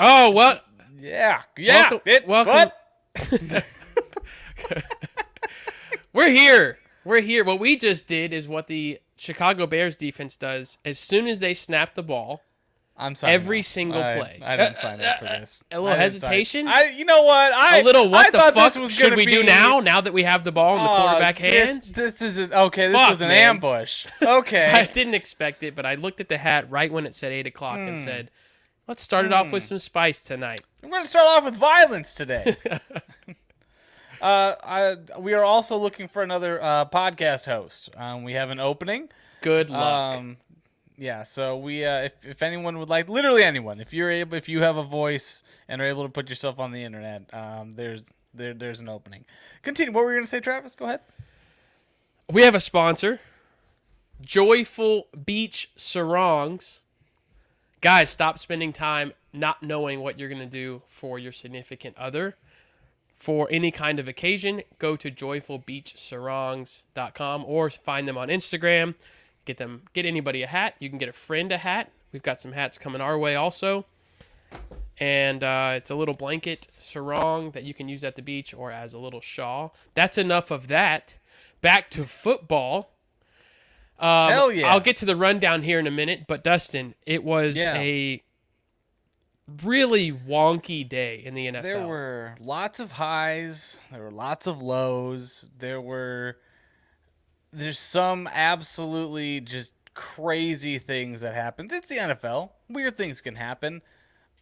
Oh, what? Yeah. Welcome. We're here. What we just did is what the Chicago Bears defense does. As soon as they snap the ball, I'm signing every up. single play. I didn't sign up for this. A little hesitation. You know what? A little. What the fuck should we do now? Now that we have the ball in the quarterback hands. This is okay. This was an ambush. Okay. I didn't expect it, but I looked at the hat right when it said 8:00 and said, "Let's start it off with some spice tonight." I'm going to start off with violence today. We are also looking for another podcast host. We have an opening. Good luck. Yeah, so we if anyone would like, literally anyone, if you have a voice and are able to put yourself on the internet, there's an opening. Continue. What were you going to say, Travis? Go ahead. We have a sponsor, Joyful Beach Sarongs. Guys, stop spending time not knowing what you're going to do for your significant other. For any kind of occasion, go to joyfulbeachsarongs.com or find them on Instagram. Get anybody a hat. You can get a friend a hat. We've got some hats coming our way also. And it's a little blanket sarong that you can use at the beach or as a little shawl. That's enough of that. Back to football. Hell yeah. I'll get to the rundown here in a minute, but Dustin, it was a really wonky day in the NFL. There were lots of highs. There were lots of lows. There's some absolutely just crazy things that happen. It's the NFL. Weird things can happen.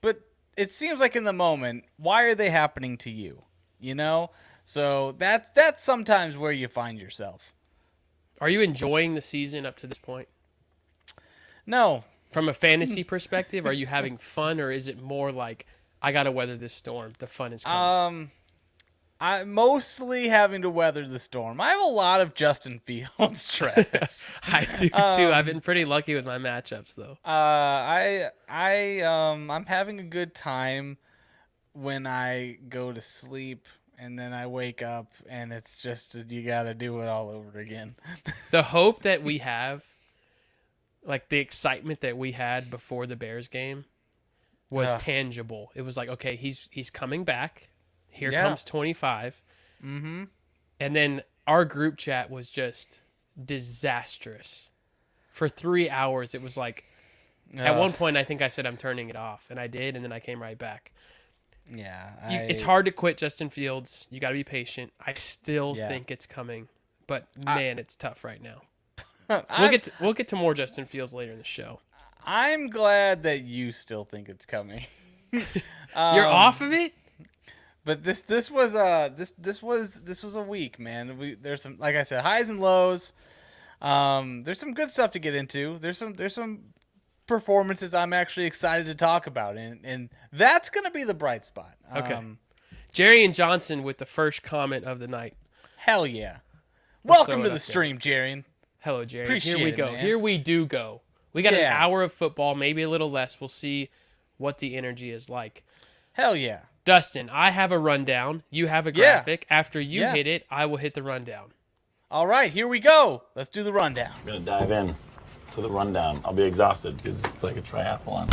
But it seems like in the moment, why are they happening to you? You know? So that's sometimes where you find yourself. Are you enjoying the season up to this point? No. From a fantasy perspective, are you having fun, or is it more like, I got to weather this storm, the fun is coming? I'm mostly having to weather the storm. I have a lot of Justin Fields, Travis. I do too. I've been pretty lucky with my matchups, though. I'm having a good time when I go to sleep, and then I wake up, and it's just you got to do it all over again. The hope that we have, like the excitement that we had before the Bears game, was tangible. It was like, okay, he's coming back. Here comes 25. Mm-hmm. And then our group chat was just disastrous. For 3 hours, it was like, at one point, I think I said I'm turning it off. And I did, and then I came right back. Yeah. It's hard to quit Justin Fields. You got to be patient. I still think it's coming. But, man, it's tough right now. We'll get to more Justin Fields later in the show. I'm glad that you still think it's coming. You're off of it? But this was a week, man. There's some, like I said, highs and lows. There's some good stuff to get into. There's some performances I'm actually excited to talk about, and that's gonna be the bright spot. Okay. Jerry and Johnson with the first comment of the night. Hell yeah! Welcome to the stream, Jerry. Hello, Jerry. Appreciate Here we go. Man. Here we do go. We got an hour of football, maybe a little less. We'll see what the energy is like. Hell yeah. Dustin, I have a rundown. You have a graphic. After you hit it, I will hit the rundown. All right, here we go. Let's do the rundown. I'm going to dive in to the rundown. I'll be exhausted because it's like a triathlon.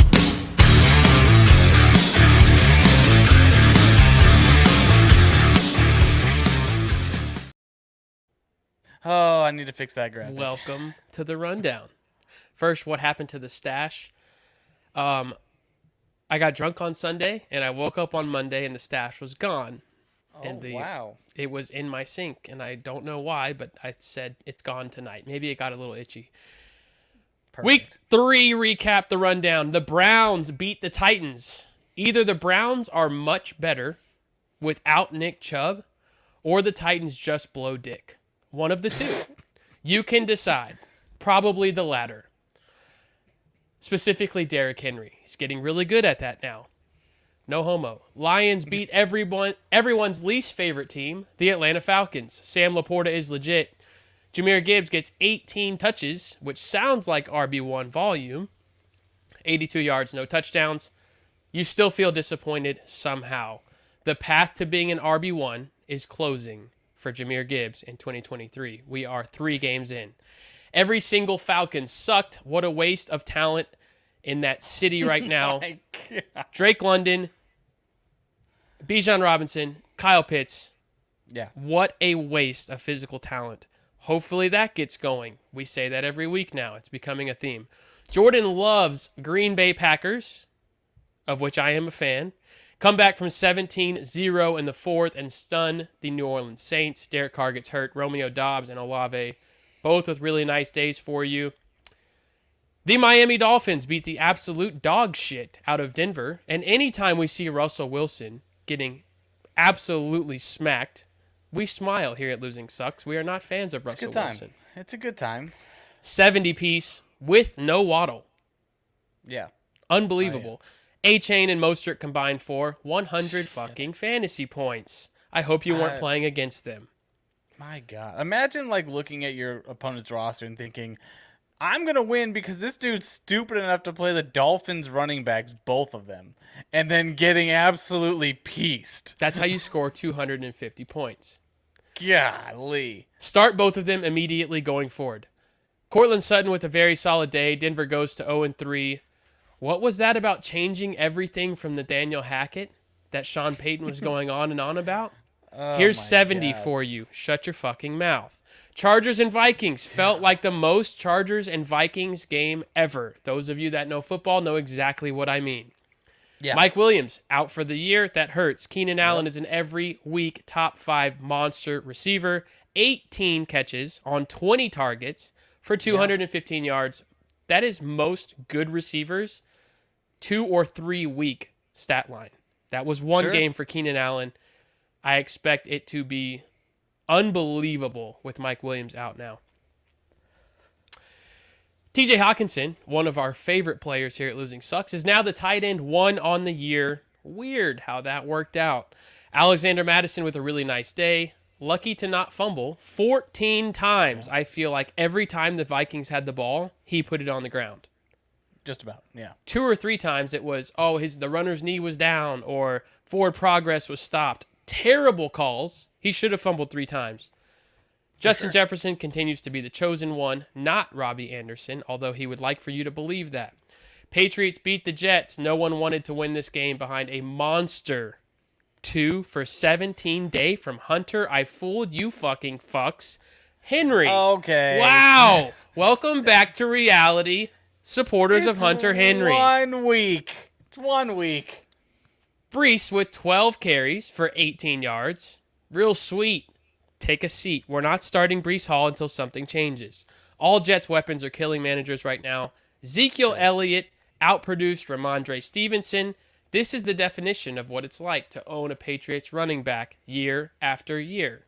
Oh, I need to fix that graphic. Welcome to the rundown. First, what happened to the stash? I got drunk on Sunday, and I woke up on Monday, and the stash was gone. Wow. It was in my sink, and I don't know why, but I said it's gone tonight. Maybe it got a little itchy. Perfect. Week 3 recap the rundown. The Browns beat the Titans. Either the Browns are much better without Nick Chubb, or the Titans just blow dick. One of the two. You can decide. Probably the latter. Specifically Derrick Henry. He's getting really good at that now. No homo. Lions beat everyone's least favorite team, the Atlanta Falcons. Sam Laporta is legit. Jahmyr Gibbs gets 18 touches, which sounds like RB1 volume. 82 yards, no touchdowns. You still feel disappointed somehow. The path to being an RB1 is closing for Jahmyr Gibbs in 2023. We are 3 games in. Every single Falcon sucked. What a waste of talent in that city right now. My Drake London, Bijan Robinson, Kyle Pitts. Yeah. What a waste of physical talent. Hopefully that gets going. We say that every week now. It's becoming a theme. Jordan loves Green Bay Packers, of which I am a fan. Come back from 17-0 in the fourth and stun the New Orleans Saints. Derek Carr gets hurt. Romeo Doubs and Olave, both with really nice days for you. The Miami Dolphins beat the absolute dog shit out of Denver. And anytime we see Russell Wilson getting absolutely smacked, we smile here at Losing Sucks. We are not fans of Russell Wilson. It's a good time. 70-piece with no Waddle. Yeah. Unbelievable. A-Chain and Mostert combined for 100 fucking fantasy points. I hope you weren't playing against them. My God. Imagine like looking at your opponent's roster and thinking, I'm going to win because this dude's stupid enough to play the Dolphins running backs, both of them, and then getting absolutely pieced. That's how you score 250 points. Golly. Start both of them immediately going forward. Cortland Sutton with a very solid day. Denver goes to 0-3. What was that about changing everything from the Daniel Hackett that Sean Payton was going on and on about? Here's 70 for you. Shut your fucking mouth. Chargers and Vikings felt like the most Chargers and Vikings game ever. Those of you that know football know exactly what I mean. Yeah. Mike Williams out for the year. That hurts. Keenan Allen is an every week top 5 monster receiver. 18 catches on 20 targets for 215 yards. That is most good receivers 2 or 3 week stat line. That was one game for Keenan Allen. I expect it to be unbelievable with Mike Williams out now. TJ Hawkinson, one of our favorite players here at Losing Sucks, is now the tight end 1 on the year. Weird how that worked out. Alexander Madison with a really nice day. Lucky to not fumble 14 times. I feel like every time the Vikings had the ball, he put it on the ground. Just about, yeah. 2 or 3 times it was, the runner's knee was down or forward progress was stopped. Terrible calls. He should have fumbled 3 times. Justin Jefferson continues to be the chosen one, not Robbie Anderson, although he would like for you to believe that. Patriots beat the Jets. No one wanted to win this game behind a monster 2 for 17 day from Hunter. I fooled you fucking fucks. Henry. Okay. Wow. Welcome back to reality, supporters of Hunter Henry. 1 week. It's 1 week. Brees with 12 carries for 18 yards. Real sweet. Take a seat. We're not starting Brees Hall until something changes. All Jets weapons are killing managers right now. Ezekiel Elliott outproduced Ramondre Stevenson. This is the definition of what it's like to own a Patriots running back year after year.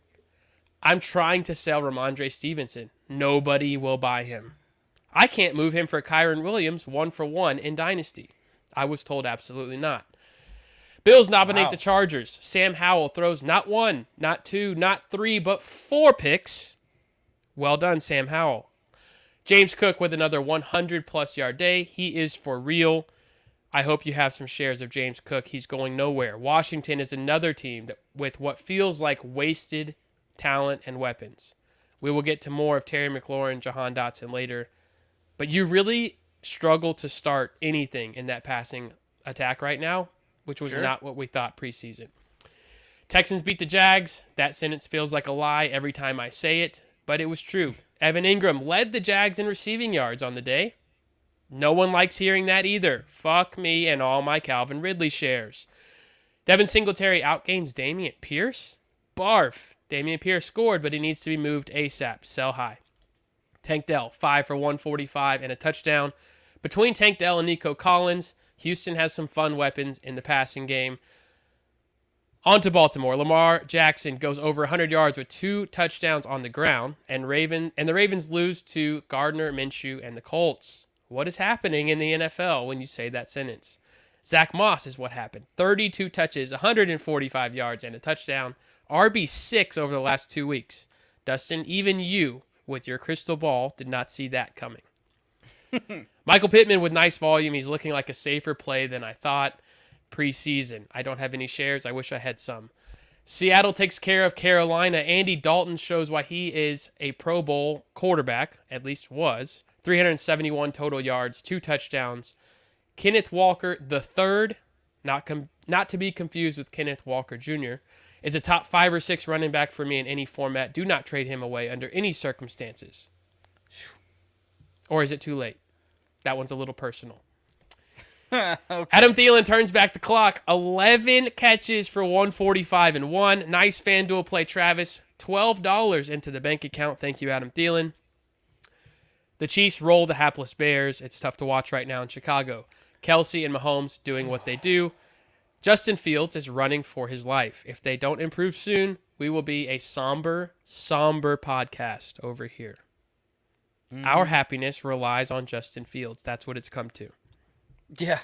I'm trying to sell Ramondre Stevenson. Nobody will buy him. I can't move him for Kyron Williams 1-for-1 in Dynasty. I was told absolutely not. Bills nominate the Chargers. Sam Howell throws not 1, not 2, not 3, but 4 picks. Well done, Sam Howell. James Cook with another 100-plus yard day. He is for real. I hope you have some shares of James Cook. He's going nowhere. Washington is another team with what feels like wasted talent and weapons. We will get to more of Terry McLaurin, Jahan Dotson later. But you really struggle to start anything in that passing attack right now, which was not what we thought preseason. Texans beat the Jags. That sentence feels like a lie every time I say it, but it was true. Evan Ingram led the Jags in receiving yards on the day. No one likes hearing that either. Fuck me and all my Calvin Ridley shares. Devin Singletary outgains Dameon Pierce. Barf. Dameon Pierce scored, but he needs to be moved ASAP. Sell high. Tank Dell, 5 for 145 and a touchdown. Between Tank Dell and Nico Collins, Houston has some fun weapons in the passing game. On to Baltimore. Lamar Jackson goes over 100 yards with 2 touchdowns on the ground, and the Ravens lose to Gardner Minshew and the Colts. What is happening in the NFL when you say that sentence? Zach Moss is what happened. 32 touches, 145 yards, and a touchdown. RB6 over the last 2 weeks. Dustin, even you, with your crystal ball, did not see that coming. Michael Pittman with nice volume. He's looking like a safer play than I thought preseason. I don't have any shares. I wish I had some. Seattle takes care of Carolina. Andy Dalton shows why he is a Pro Bowl quarterback, at least was. 371 total yards, 2 touchdowns. Kenneth Walker the third, not to be confused with Kenneth Walker Jr., is a top 5 or 6 running back for me in any format. Do not trade him away under any circumstances. Or is it too late? That one's a little personal. Okay. Adam Thielen turns back the clock. 11 catches for 145 and 1. Nice FanDuel play, Travis. $12 into the bank account. Thank you, Adam Thielen. The Chiefs roll the hapless Bears. It's tough to watch right now in Chicago. Kelsey and Mahomes doing what they do. Justin Fields is running for his life. If they don't improve soon, we will be a somber podcast over here. Our happiness relies on Justin Fields. That's what it's come to. Yeah.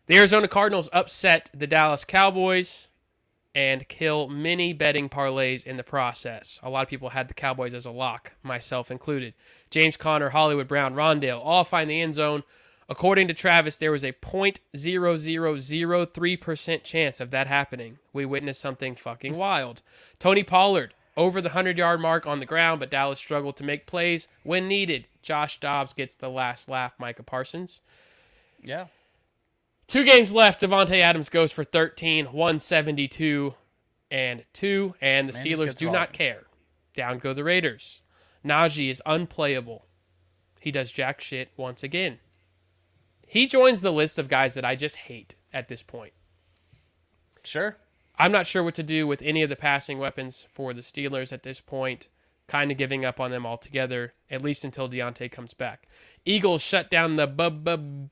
The Arizona Cardinals upset the Dallas Cowboys and kill many betting parlays in the process. A lot of people had the Cowboys as a lock, myself included. James Conner, Hollywood Brown, Rondale all find the end zone. According to Travis, there was a 0.0003% chance of that happening. We witnessed something fucking wild. Tony Pollard over the 100-yard mark on the ground, but Dallas struggled to make plays when needed. Josh Dobbs gets the last laugh, Micah Parsons. Yeah. 2 games left. Devontae Adams goes for 13, 172 and 2, and the Steelers do not care. Down go the Raiders. Najee is unplayable. He does jack shit once again. He joins the list of guys that I just hate at this point. Sure. I'm not sure what to do with any of the passing weapons for the Steelers at this point. Kind of giving up on them altogether, at least until Deontay comes back. Eagles shut down the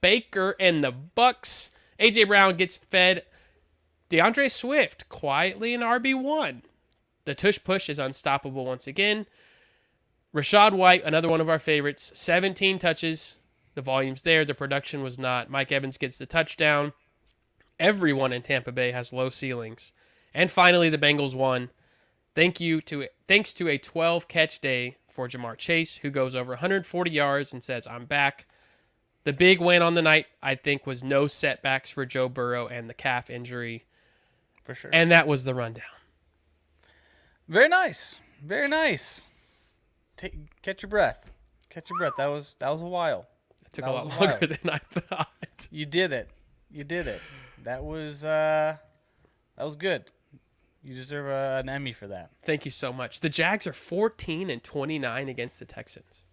Baker and the Bucks. A.J. Brown gets fed. DeAndre Swift quietly in RB1. The tush push is unstoppable once again. Rashad White, another one of our favorites, 17 touches. The volume's there. The production was not. Mike Evans gets the touchdown. Everyone in Tampa Bay has low ceilings. And finally, the Bengals won. Thanks to a 12-catch day for Jamar Chase, who goes over 140 yards and says, I'm back. The big win on the night, I think, was no setbacks for Joe Burrow and the calf injury. For sure. And that was the rundown. Very nice. Very nice. Catch your breath. Catch your breath. That was a while. It took a lot longer than I thought. You did it. That was good. You deserve an Emmy for that. Thank you so much. The Jags are 14-29 against the Texans.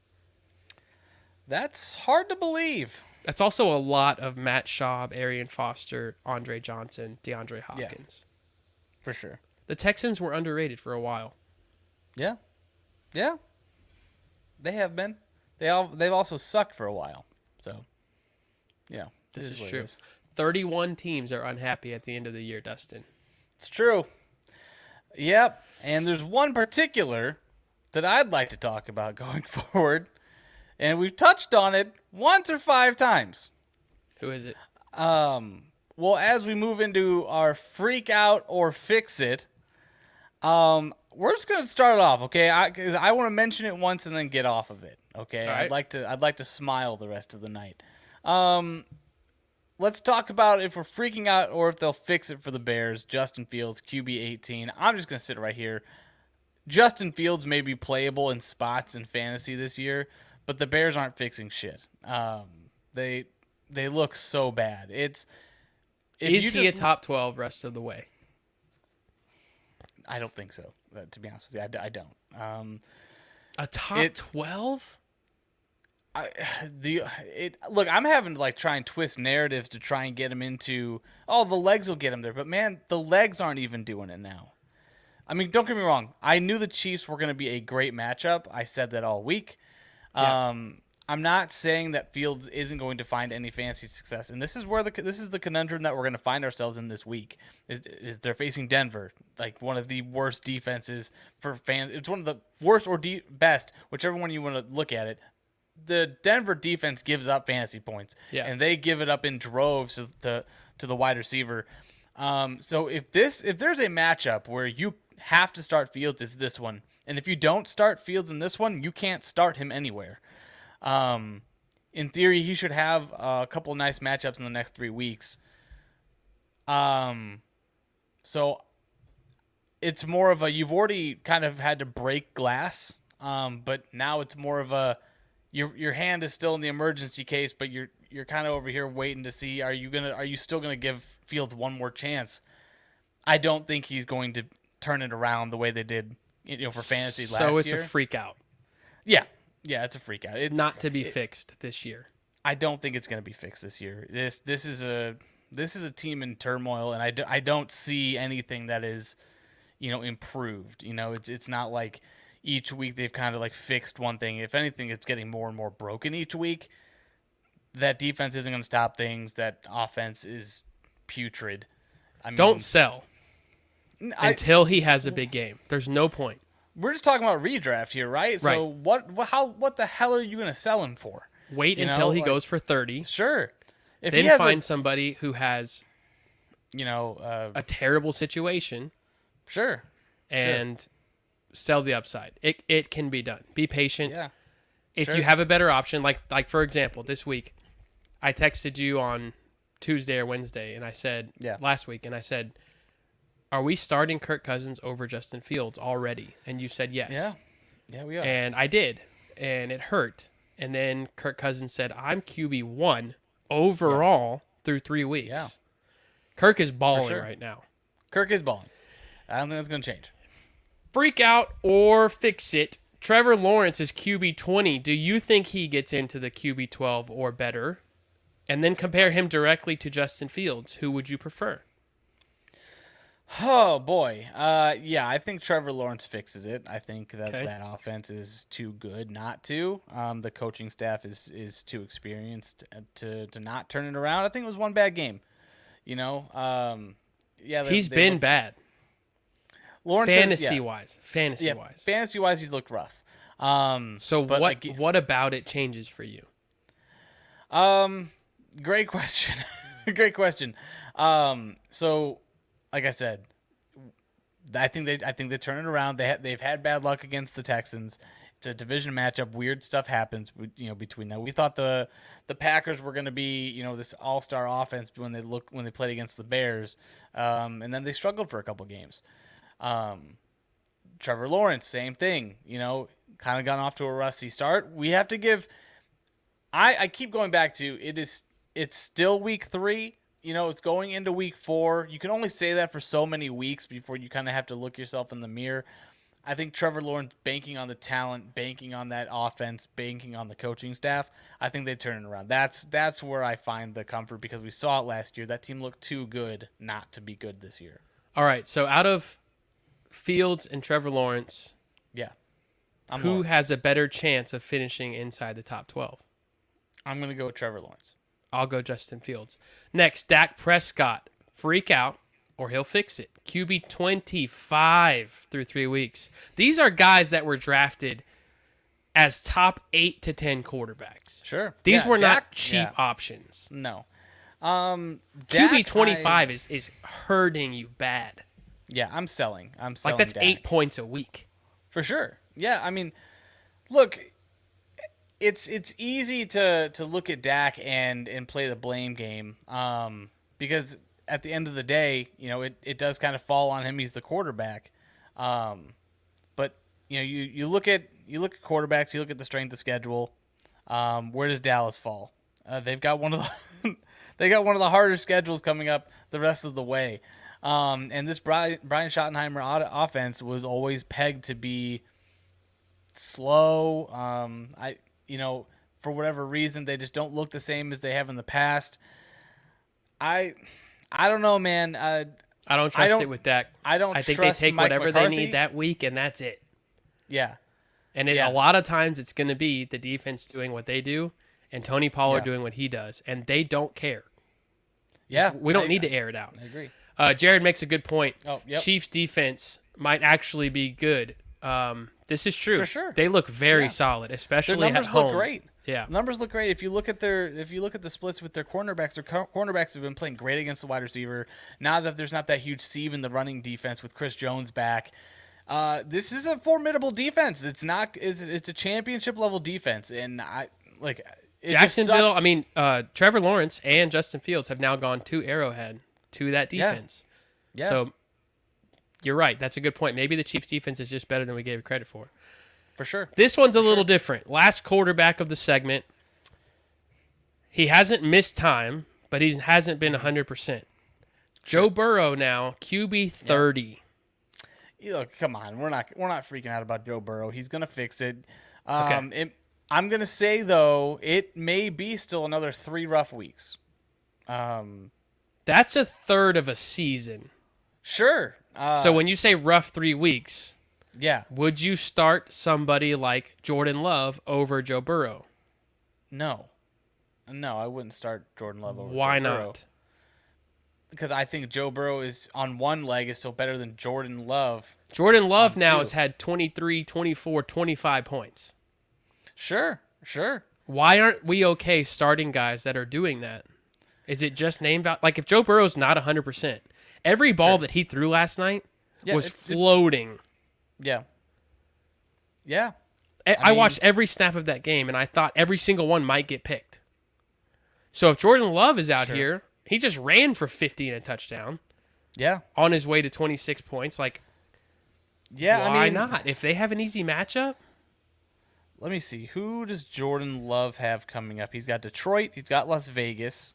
That's hard to believe. That's also a lot of Matt Schaub, Arian Foster, Andre Johnson, DeAndre Hopkins. Yeah, for sure. The Texans were underrated for a while. Yeah. Yeah. They have been. They've also sucked for a while. So, yeah. This is true. 31 teams are unhappy at the end of the year, Dustin. It's true. Yep. And there's one particular that I'd like to talk about going forward. And we've touched on it once or 5 times. Who is it? Well, as we move into our freak out or fix it, we're just going to start it off, okay? Because I want to mention it once and then get off of it, okay? All right. I'd like to smile the rest of the night. Let's talk about if we're freaking out or if they'll fix it for the Bears. Justin Fields, QB 18. I'm just going to sit right here. Justin Fields may be playable in spots in fantasy this year, but the Bears aren't fixing shit. They look so bad. Is he a top 12 rest of the way? I don't think so, to be honest with you. I don't. A top 12? Look, I'm having to try and twist narratives to try and get him into, the legs will get him there. But man, the legs aren't even doing it now. I mean, don't get me wrong. I knew the Chiefs were going to be a great matchup. I said that all week. Yeah. I'm not saying that Fields isn't going to find any fantasy success, and this is the conundrum that we're going to find ourselves in this week. Is they're facing Denver, like one of the worst defenses for fans. It's one of the worst or best, whichever one you want to look at it. The Denver defense gives up fantasy points, and they give it up in droves to the wide receiver. So if there's a matchup where you have to start Fields, it's this one. And if you don't start Fields in this one, you can't start him anywhere. In theory, he should have a couple of nice matchups in the next 3 weeks. So it's more of a, you've already kind of had to break glass, but now it's more of a, your hand is still in the emergency case, but you're kind of over here waiting to see are you still gonna give Fields one more chance? I don't think he's going to turn it around the way they did, for fantasy last year. So it's a freak out. Yeah, it's a freak out. Not to be fixed this year. I don't think it's going to be fixed this year. This is a team in turmoil, and I don't see anything that is, improved. It's not like each week they've kind of like fixed one thing. If anything, it's getting more and more broken each week. That defense isn't going to stop things. That offense is putrid. Don't sell until he has a big game. There's no point. We're just talking about redraft here, right? So what the hell are you going to sell him for? Wait until he goes for 30. Sure. If then he has find somebody who has, a terrible situation. Sure. And sell the upside. It can be done. Be patient. Yeah. If you have a better option, like for example, this week, I texted you on Tuesday or Wednesday, and I said last week, and I said, "Are we starting Kirk Cousins over Justin Fields already?" And you said yes. Yeah, we are. And I did, and it hurt. And then Kirk Cousins said, "I'm QB1 overall through 3 weeks." Yeah. Kirk is balling right now. Kirk is balling. I don't think that's going to change. Freak out or fix it. Trevor Lawrence is QB20. Do you think he gets into the QB12 or better? And then compare him directly to Justin Fields. Who would you prefer? Oh, boy. I think Trevor Lawrence fixes it. I think that offense is too good not to. The coaching staff is too experienced to not turn it around. I think it was one bad game. He's been bad. Lawrence Fantasy-wise, he's looked rough. What about it changes for you? Great question. Great question. So, like I said, I think they turn it around. They've had bad luck against the Texans. It's a division matchup. Weird stuff happens, between that. We thought the Packers were going to be, this all-star offense when they played against the Bears, and then they struggled for a couple games. Trevor Lawrence, same thing. Kind of gone off to a rusty start. We have to give. I keep going back to it's still week 3. It's going into week 4. You can only say that for so many weeks before you kind of have to look yourself in the mirror. I think Trevor Lawrence, banking on the talent, banking on that offense, banking on the coaching staff, I think they turn it around. That's where I find the comfort, because we saw it last year. That team looked too good not to be good this year. All right, so out of Fields and Trevor Lawrence, who has a better chance of finishing inside the top 12? I'm going to go with Trevor Lawrence. I'll go Justin Fields. Next, Dak Prescott. Freak out or he'll fix it. QB 25 through 3 weeks. These are guys that were drafted as top 8 to 10 quarterbacks. Sure. These were not cheap options. No. QB 25 is hurting you bad. Yeah, I'm selling. Like, that's Dak. 8 points a week. For sure. Yeah, I mean, look, it's easy to look at Dak and play the blame game, because at the end of the day, it does kind of fall on him. He's the quarterback. But you look at quarterbacks, you look at the strength of schedule. Where does Dallas fall? They've got one of the harder schedules coming up the rest of the way. And this Brian Schottenheimer offense was always pegged to be slow. For whatever reason, they just don't look the same as they have in the past. I don't know, man. I don't trust it with Dak. I think they take whatever McCarthy. they need that week, and that's it. Yeah. And a lot of times it's going to be the defense doing what they do and Tony Pollard doing what he does, and they don't care. Yeah. We don't need to air it out. I agree. Jared makes a good point. Oh, yep. Chiefs defense might actually be good. This is true. For sure. They look very solid, especially Their numbers at home. look great. Yeah. Numbers look great. If you look at the splits with their cornerbacks have been playing great against the wide receiver. Now that there's not that huge sieve in the running defense with Chris Jones back, this is a formidable defense. It's a championship level defense, and Jacksonville. I mean, Trevor Lawrence and Justin Fields have now gone to Arrowhead to that defense. Yeah. So you're right. That's a good point. Maybe the Chiefs defense is just better than we gave it credit for. for sure. This one's a little different. Last quarterback of the segment. He hasn't missed time, but he hasn't been 100%. Joe Burrow now, QB 30. Look, come on. We're not freaking out about Joe Burrow. He's going to fix it. Okay. I'm going to say, though, it may be still another 3 rough weeks. That's a third of a season. Sure. So when you say rough 3 weeks, yeah. would you start somebody like Jordan Love over Joe Burrow? No, I wouldn't start Jordan Love over Why Joe Burrow. not? Because I think Joe Burrow is on one leg is still better than Jordan Love. Jordan Love now 2. has had 23, 24, 25 points. Sure. Why aren't we okay starting guys that are doing that? Is it just name value? Like if Joe Burrow's not 100%, every ball that he threw last night was floating. Yeah. Yeah. I watched every snap of that game, and I thought every single one might get picked. So if Jordan Love is out here, he just ran for 50 and a touchdown. Yeah. On his way to 26 points. Like, why not? If they have an easy matchup. Let me see. Who does Jordan Love have coming up? He's got Detroit. He's got Las Vegas.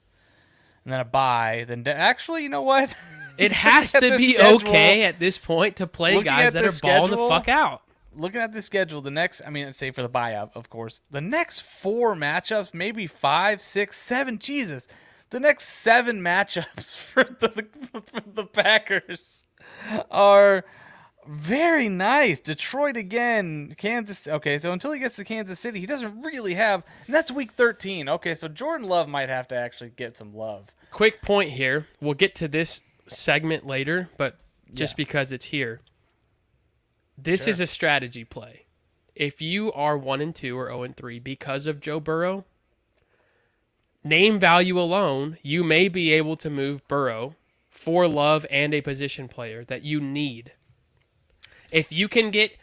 And then a bye. Then actually, you know what? It has to be okay at this point to play guys that are balling the fuck out. Looking at the schedule, say for the buyout, of course, the next 4 matchups, maybe 5, 6, 7, Jesus. The next 7 matchups for the Packers are very nice. Detroit again, Kansas. Okay, so until he gets to Kansas City, he doesn't really have, and that's week 13. Okay, so Jordan Love might have to actually get some love. Quick point here. We'll get to this segment later, but just because it's here. This is a strategy play. If you are 1-2 or 0-3 because of Joe Burrow, name value alone, you may be able to move Burrow for Love and a position player that you need. If you can get,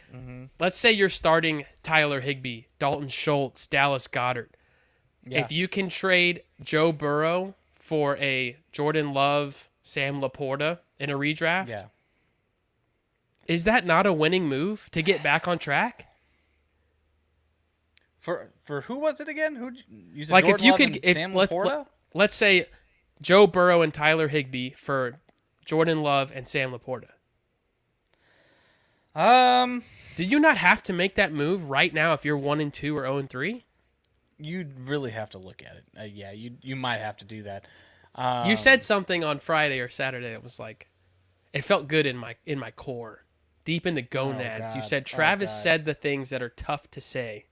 let's say you're starting Tyler Higbee, Dalton Schultz, Dallas Goedert. Yeah. If you can trade Joe Burrow for a Jordan Love, Sam Laporta in a redraft, is that not a winning move to get back on track? For who was it again? Who you said like Jordan if you Love could, and Sam Laporta? Let's say Joe Burrow and Tyler Higbee for Jordan Love and Sam Laporta. Do you not have to make that move right now if you're 1-2 or 0-3? You'd really have to look at it. You might have to do that. You said something on Friday or Saturday that was like, it felt good in my core, deep in the gonads. You said Travis said the things that are tough to say,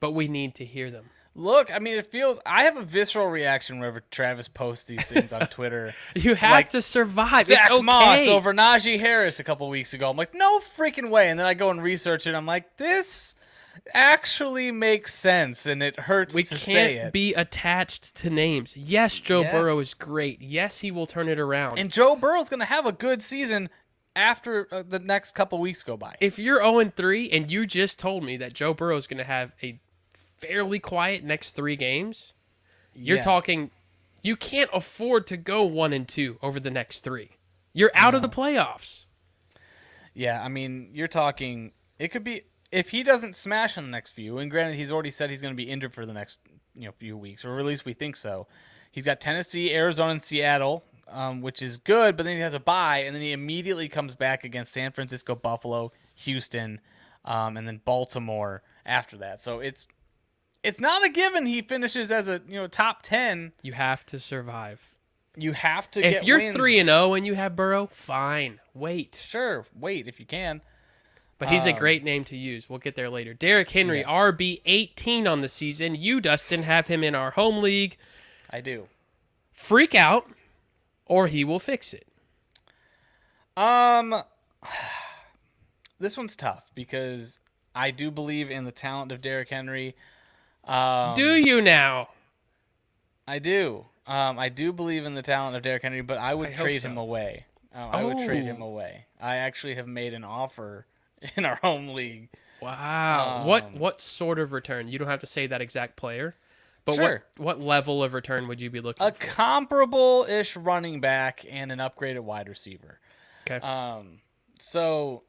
but we need to hear them. Look, I have a visceral reaction whenever Travis posts these things on Twitter. You have to survive. Zach it's okay. Moss over Najee Harris a couple weeks ago. I'm like, no freaking way. And then I go and research it. I'm like, this actually makes sense, and it hurts to say it. We can't be attached to names. Yes, Joe Burrow is great. Yes, he will turn it around. And Joe Burrow's going to have a good season after the next couple weeks go by. If you're 0-3 and you just told me that Joe Burrow is going to have a fairly quiet next 3 games, you're talking you can't afford to go 1-2 over the next 3. You're out of the playoffs. Yeah, you're talking it could be if he doesn't smash in the next few, and granted he's already said he's going to be injured for the next few weeks, or at least we think so. He's got Tennessee, Arizona, and Seattle, which is good, but then he has a bye, and then he immediately comes back against San Francisco, Buffalo, Houston, and then Baltimore after that. So it's not a given he finishes as a top 10. You have to survive. You have to. If you're 3-0 and you have Burrow, fine. Wait. Sure, wait if you can. But he's a great name to use. We'll get there later. Derrick Henry, RB 18 on the season. You, Dustin, have him in our home league. I do. Freak out, or he will fix it. This one's tough because I do believe in the talent of Derrick Henry. Do you now? I do. I do believe in the talent of Derrick Henry, but I would trade him away. I would trade him away. I actually have made an offer in our home league. Wow. What sort of return? You don't have to say that exact player, but sure. what level of return would you be looking for? A comparable-ish running back and an upgraded wide receiver. Okay. So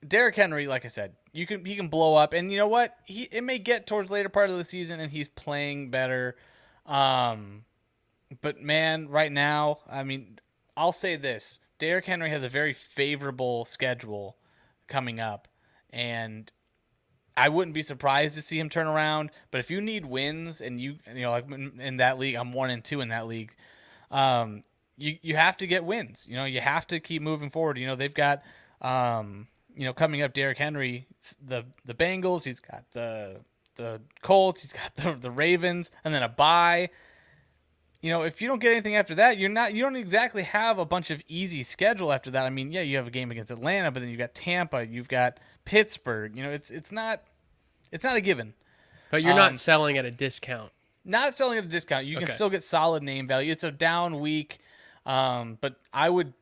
Derrick Henry, like I said, he can blow up, and you know what? It may get towards the later part of the season, and he's playing better. But man, right now, I mean, I'll say this: Derrick Henry has a very favorable schedule coming up, and I wouldn't be surprised to see him turn around. But if you need wins, and you know, like in that league, I'm 1-2 in that league. You have to get wins. You know, you have to keep moving forward. You know, they've got coming up, Derrick Henry, the Bengals. He's got the Colts. He's got the Ravens, and then a bye. You know, if you don't get anything after that, you don't exactly have a bunch of easy schedule after that. I mean, yeah, you have a game against Atlanta, but then you've got Tampa, you've got Pittsburgh. You know, it's not a given. But you're not selling at a discount. Not selling at a discount. You can still get solid name value. It's a down week, but I would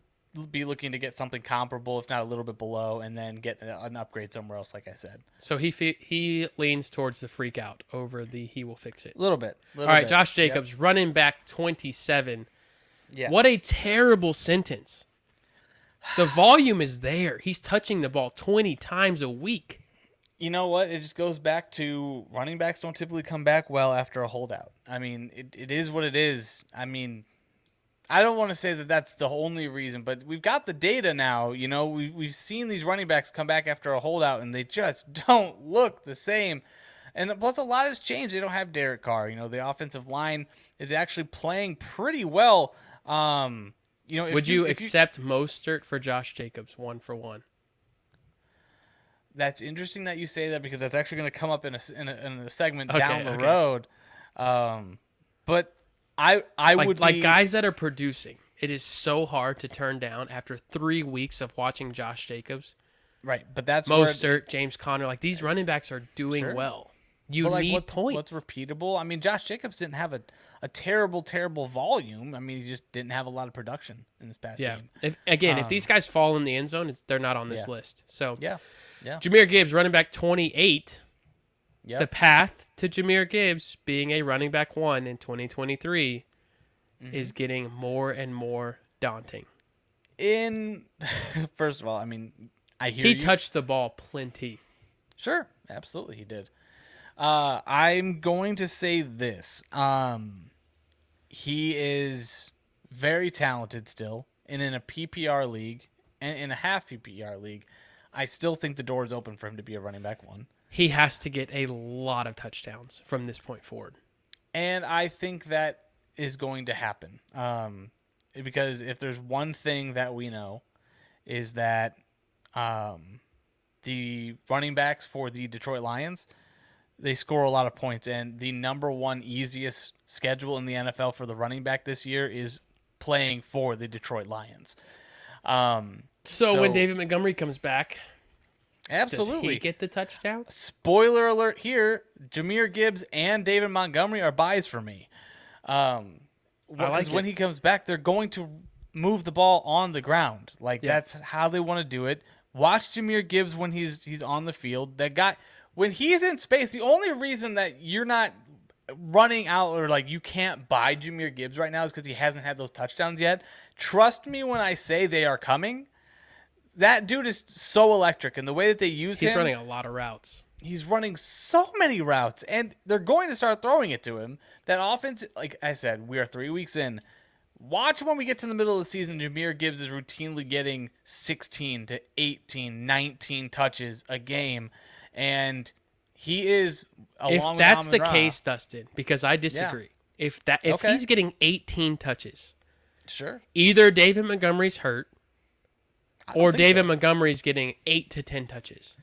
be looking to get something comparable, if not a little bit below, and then get an upgrade somewhere else, like I said. So he leans towards the freak out over the he will fix it. A little bit. All right, Josh Jacobs, running back 27. Yeah. What a terrible sentence. The volume is there. He's touching the ball 20 times a week. You know what? It just goes back to running backs don't typically come back well after a holdout. I mean, it is what it is. I mean, I don't want to say that that's the only reason, but we've got the data now. You know, we've seen these running backs come back after a holdout, and they just don't look the same. And plus, a lot has changed. They don't have Derek Carr. You know, the offensive line is actually playing pretty well. Would you accept Mostert for Josh Jacobs 1-for-1? That's interesting that you say that, because that's actually going to come up in a segment down the road. But I would like guys that are producing. It is so hard to turn down after 3 weeks of watching Josh Jacobs. Right, but that's Mostert, James Conner. Like, these running backs are doing well. You need points. What's repeatable? I mean, Josh Jacobs didn't have a terrible volume. I mean, he just didn't have a lot of production in this past game. If these guys fall in the end zone, they're not on this list. So yeah. Jahmyr Gibbs, running back 28. Yep. The path to Jahmyr Gibbs being a running back 1 in 2023 is getting more and more daunting. First of all, I mean, I hear he touched the ball plenty. Sure, absolutely, he did. I'm going to say this. He is very talented still, and in a PPR league and in a half PPR league, I still think the door is open for him to be a running back 1. He has to get a lot of touchdowns from this point forward. And I think that is going to happen. Because if there's one thing that we know is that the running backs for the Detroit Lions, they score a lot of points. And the number 1 easiest schedule in the NFL for the running back this year is playing for the Detroit Lions. So when David Montgomery comes back, absolutely, does he get the touchdown? Spoiler alert here: Jahmyr Gibbs and David Montgomery are buys for me. Because when he comes back, they're going to move the ball on the ground. That's how they want to do it. Watch Jahmyr Gibbs when he's on the field. That guy, when he's in space, the only reason that you're not running out or you can't buy Jahmyr Gibbs right now is because he hasn't had those touchdowns yet. Trust me when I say they are coming. That dude is so electric, and the way that they use him. He's running a lot of routes. He's running so many routes, and they're going to start throwing it to him. That offense, like I said, we are 3 weeks in. Watch when we get to the middle of the season, Jahmyr Gibbs is routinely getting 16 to 18, 19 touches a game, and he is along with that's the Amon-Ra. case, Dustin, because I disagree. Yeah. If he's getting 18 touches, sure, either David Montgomery's hurt, or David so. Montgomery's getting 8 to 10 touches.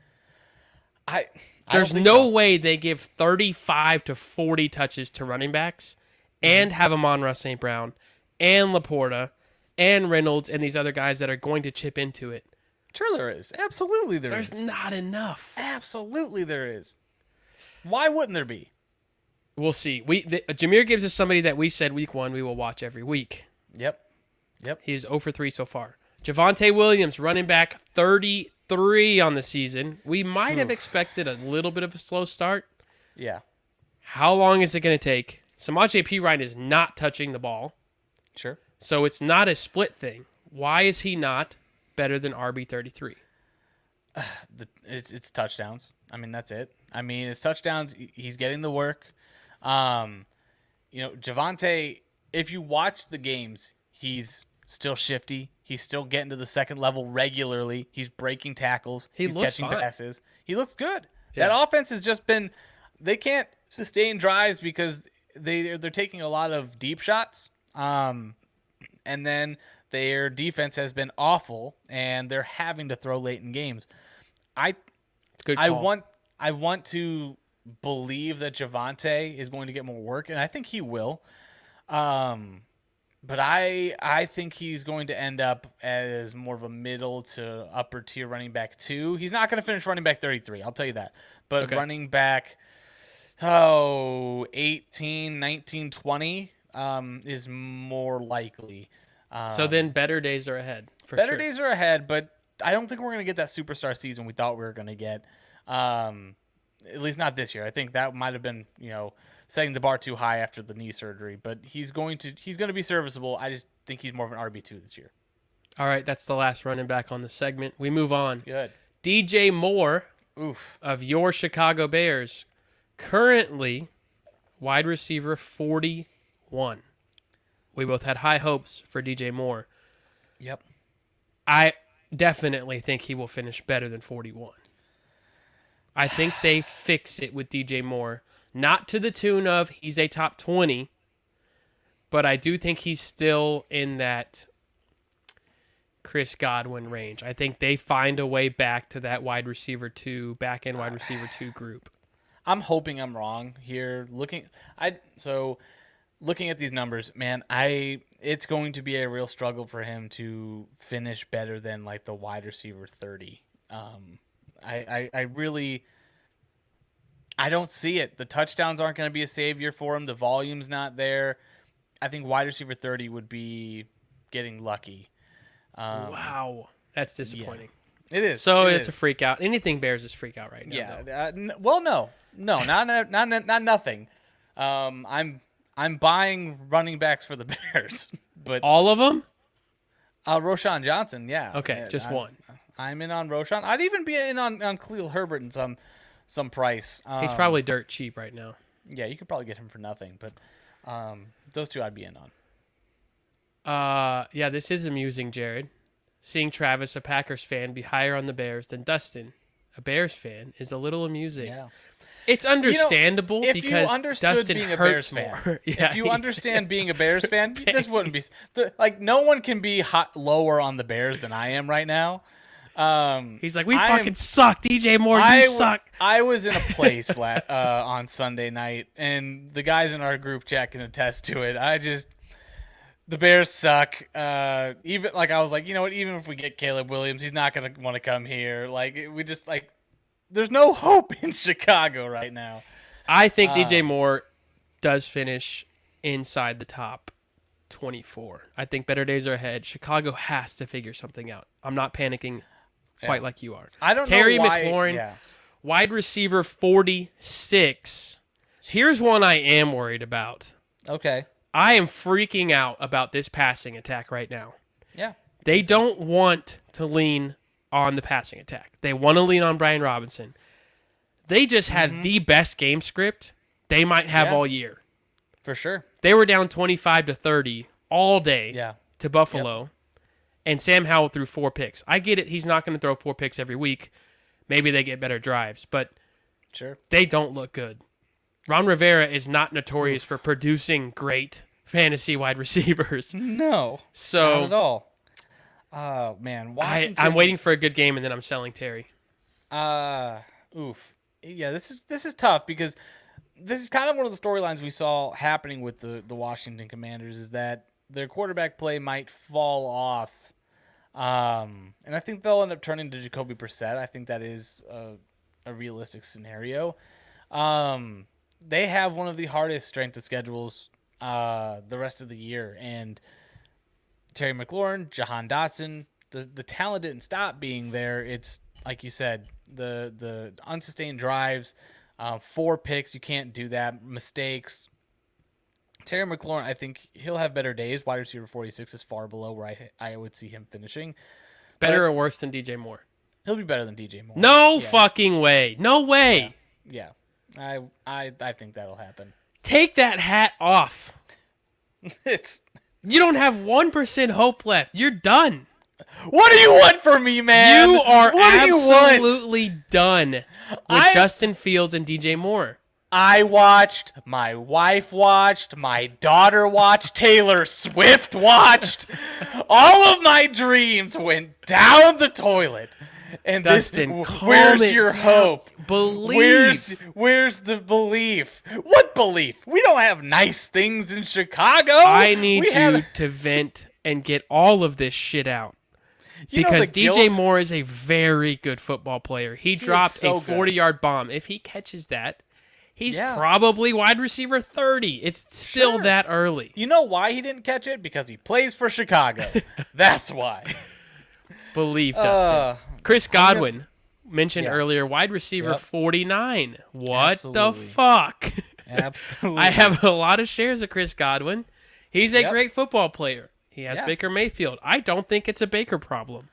There's no way they give 35 to 40 touches to running backs and have Amon-Ra St. Brown and Laporta and Reynolds and these other guys that are going to chip into it. Sure there is. Absolutely there is. There's not enough. Absolutely there is. Why wouldn't there be? We'll see. Jahmyr Gibbs is somebody that we said week 1 we will watch every week. Yep. He's 0 for 3 so far. Javonte Williams, running back 33 on the season. We might have expected a little bit of a slow start. Yeah. How long is it going to take? Samaje Perine is not touching the ball. Sure. So it's not a split thing. Why is he not better than RB33? It's touchdowns. I mean, that's it. I mean, it's touchdowns. He's getting the work. Javonte, if you watch the games, he's still shifty. He's still getting to the second level regularly. He's breaking tackles. He He's looks catching fine. passes. He looks good. Yeah. That offense has just been they can't sustain drives because they're taking a lot of deep shots. And then their defense has been awful and they're having to throw late in games. It's a good I call. want to believe that Javonte is going to get more work, and I think he will. But I think he's going to end up as more of a middle to upper tier running back 2. He's not going to finish running back 33, I'll tell you that. But Okay. running back 18, 19, 20 is more likely. So then better days are ahead. For Better sure. days are ahead, but I don't think we're going to get that superstar season we thought we were going to get. At least not this year. I think that might have been, setting the bar too high after the knee surgery, but he's going to be serviceable. I just think he's more of an RB2 this year. All right, that's the last running back on the segment. We move on. Good. DJ Moore Oof. of your Chicago Bears, currently wide receiver 41. We both had high hopes for DJ Moore. Yep. I definitely think he will finish better than 41. I think they fix it with DJ Moore. Not to the tune of he's a top 20, but I do think he's still in that Chris Godwin range. I think they find a way back to that wide receiver 2, back end wide receiver 2 group. I'm hoping I'm wrong here. Looking at these numbers, man, it's going to be a real struggle for him to finish better than like the wide receiver 30. I don't see it. The touchdowns aren't going to be a savior for him. The volume's not there. I think wide receiver 30 would be getting lucky. Wow. That's disappointing. It is. So It it's a is. freak out. Anything Bears is freak out right now. Yeah. though. No, not nothing. I'm buying running backs for the Bears, but All of them? Roshan Johnson, yeah. Okay, just one. I'm in on Roshan. I'd even be in on Khalil Herbert in some price. He's probably dirt cheap right now. Yeah, you could probably get him for nothing, but those two I'd be in on. Yeah, this is amusing, Jared. Seeing Travis, a Packers fan, be higher on the Bears than Dustin, a Bears fan, is a little amusing. Yeah. It's understandable If you because understood Dustin being a Bears hurts fan, more. Yeah, if you understand being a Bears fan, this wouldn't be no one can be lower on the Bears than I am right now. He's like, we fucking suck, DJ Moore. You suck. I was in a place on Sunday night, and the guys in our group chat can attest to it. The Bears suck. Even like I was like, you know what? Even if we get Caleb Williams, he's not gonna want to come here. Like we just like, there's no hope in Chicago right now. I think DJ Moore does finish inside the top 24. I think better days are ahead. Chicago has to figure something out. I'm not panicking quite like you are. I don't Terry know why. McLaurin, Yeah. wide receiver 46. Here's one I am worried about. Okay. I am freaking out about this passing attack right now. Yeah. They don't want to lean on the passing attack. They want to lean on Brian Robinson. They just had the best game script they might have all year. For sure. They were down 25-30 all day Yeah. to Buffalo, and Sam Howell threw 4 picks. I get it. He's not going to throw 4 picks every week. Maybe they get better drives, but Sure. they don't look good. Ron Rivera is not notorious for producing great fantasy wide receivers. No. So Not at all. Oh man, Washington. I'm waiting for a good game, and then I'm selling Terry. Oof. Yeah, this is tough because this is kind of one of the storylines we saw happening with the Washington Commanders is that their quarterback play might fall off. And I think they'll end up turning to Jacoby Brissett. I think that is a realistic scenario. They have one of the hardest strength of schedules the rest of the year, and Terry McLaurin, Jahan Dotson, the talent didn't stop being there. It's like you said, the unsustained drives, 4 picks, you can't do that. Mistakes. Terry McLaurin, I think he'll have better days. Wide receiver 46 is far below where I would see him finishing. Better or worse than DJ Moore? He'll be better than DJ Moore. No Yeah. fucking way. No way. Yeah. I think that'll happen. Take that hat off. It's You don't have 1% hope left. You're done. what do you want from me, man? You are what do you want? absolutely done with Justin Fields and DJ Moore. I watched, my wife watched, my daughter watched, Taylor Swift watched. All of my dreams went down the toilet. And Dustin, this, calm where's it your down. hope? Believe. Where's the belief? What belief? We don't have nice things in Chicago. I need We you have- to vent and get all of this shit out. You know Because the DJ guilt- Moore is a very good football player. He dropped so a good. 40-yard bomb. If he catches that, he's Yeah. probably wide receiver 30. It's still Sure. that early. You know why he didn't catch it? Because he plays for Chicago. That's why. Believe, Dustin. Chris Godwin, mentioned Yeah. earlier, wide receiver Yep. 49. What Absolutely. the fuck? Absolutely. I have a lot of shares of Chris Godwin. He's a Yep. great football player. He has Yeah. Baker Mayfield. I don't think it's a Baker problem.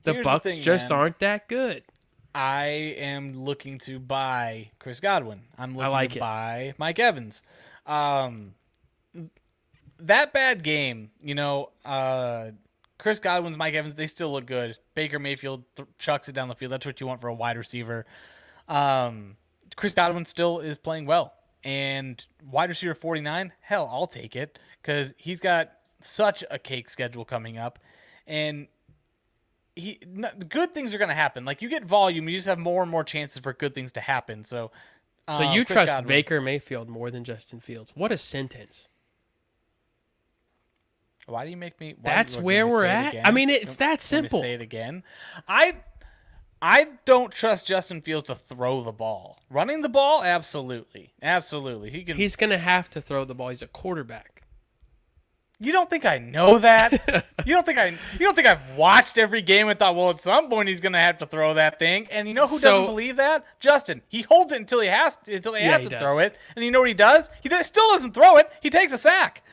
The Here's the Bucks thing, just man. aren't that good. I am looking to buy Chris Godwin. I'm looking like to it. buy Mike Evans. That bad game, Chris Godwin's, Mike Evans, they still look good. Baker Mayfield chucks it down the field. That's what you want for a wide receiver. Chris Godwin still is playing well. And wide receiver 49, hell, I'll take it because he's got such a cake schedule coming up. And good things are going to happen. Like, you get volume, you just have more and more chances for good things to happen. So You Chris trust Godwin. Baker Mayfield more than Justin Fields. What a sentence. Why do you make me? That's where we're at. I mean, it's that simple. Say it again. I don't trust Justin Fields to throw the ball. Running the ball, absolutely. He can. He's going to have to throw the ball. He's a quarterback. You don't think I know that? You don't think I've watched every game and thought, well, at some point he's gonna have to throw that thing. And you know who doesn't believe that? Justin. He holds it until he has to throw it. And you know what he does? Still doesn't throw it. He takes a sack.